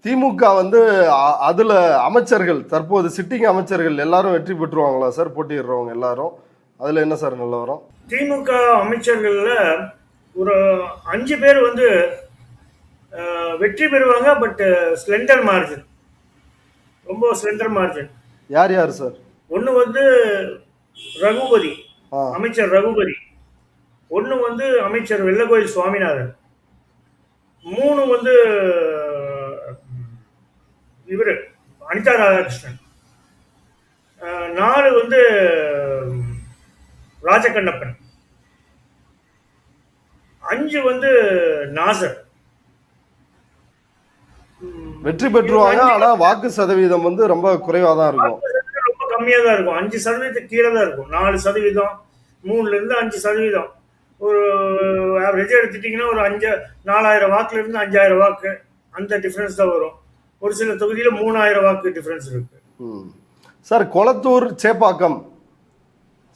திமுக வந்து அதுல அமைச்சர்கள் தற்போது சிட்டிங் அமைச்சர்கள் எல்லாரும் வெற்றி பெற்றுவாங்களா சார்? போட்டியிடுறவங்க எல்லாரும் அதுல என்ன சார் நிலவரம்? திமுக அமைச்சர்கள்ல ஒரு 5 பேர் வந்து வெற்றி பெறுவாங்க. பட் ஸ்லெண்டர் மார்ஜின், ரொம்ப ஸ்லெண்டர் மார்ஜின். யார் யார் சார்? ஒன்று வந்து ரகுபதி, அமைச்சர் ரகுபதி. ஒன்று வந்து அமைச்சர் வெள்ளக்கோயில் சுவாமிநாதன். 3 வந்து இவர் அனிதா ராதாகிருஷ்ணன். 4 வந்து ராஜகண்ணப்பன். 5 வந்து நாசர். வெற்றி பெற்றுவாங்க. ஆனா வாக்கு சதவீதம் வந்து ரொம்ப குறைவா தான் இருக்கும். ரொம்ப கம்மியா தான் இருக்கும். 5% கீழே தான் இருக்கும். 4%, 3ல இருந்து 5%. ஒரு ஆவரேஜா எடுத்துட்டீங்கன்னா ஒரு 4000 வாக்குல இருந்து 5000 வாக்கு அந்த டிஃபரன்ஸ் தான் வரும். ஒரு சில தொகுதியில 3000 வாக்கு டிஃபரன்ஸ் இருக்கு. சார், கொளத்தூர் சேப்பாக்கம்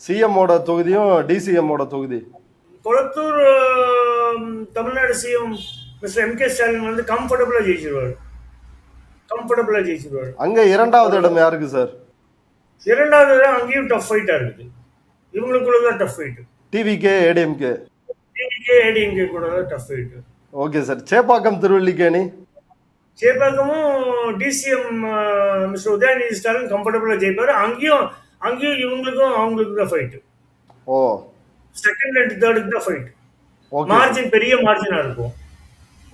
சிஎம்மோட தொகுதியும் டிசிஎம்மோட தொகுதி. Kolathur Tamil Nadu CM mister M K Stalin வந்து கம்ஃபர்டபுளா ஜெயிச்சிருவாரு. அங்க இரண்டாவது இடம் யாருக்கு சார்? இரண்டாவது இடம் அங்கேயும் டஃப் ஃபைட்டா இருக்குது. இவங்களுக்குள்ளதான் டஃப் ஃபைட். டிவிகே ஏடிஎம்கே கூட தான் tough fight. Okay sir. Chepauk Thiruvallikeni. சேப்பாக்கமும் டிசிஎம் மிஸ்டர் உதயநிதி ஸ்டாலின் கம்ஃபர்டபுளா ஜெயிப்பாரு. அங்கேயும் இவங்களுக்கும் அவங்களுக்கு தான் ஃபைட். ஓ, செகண்ட் அண்ட் தேர்டுக்கு தான் ஃபைட். மார்ஜின் பெரிய மார்ஜினா இருக்கும்.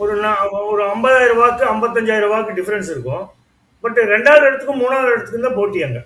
ஒரு 50,000 வாக்கு 55,000 வாக்கு டிஃபரன்ஸ் இருக்கும். பட் 2வது இடத்துக்கும் 3வது இடத்துக்கும் தான் போட்டி அங்க.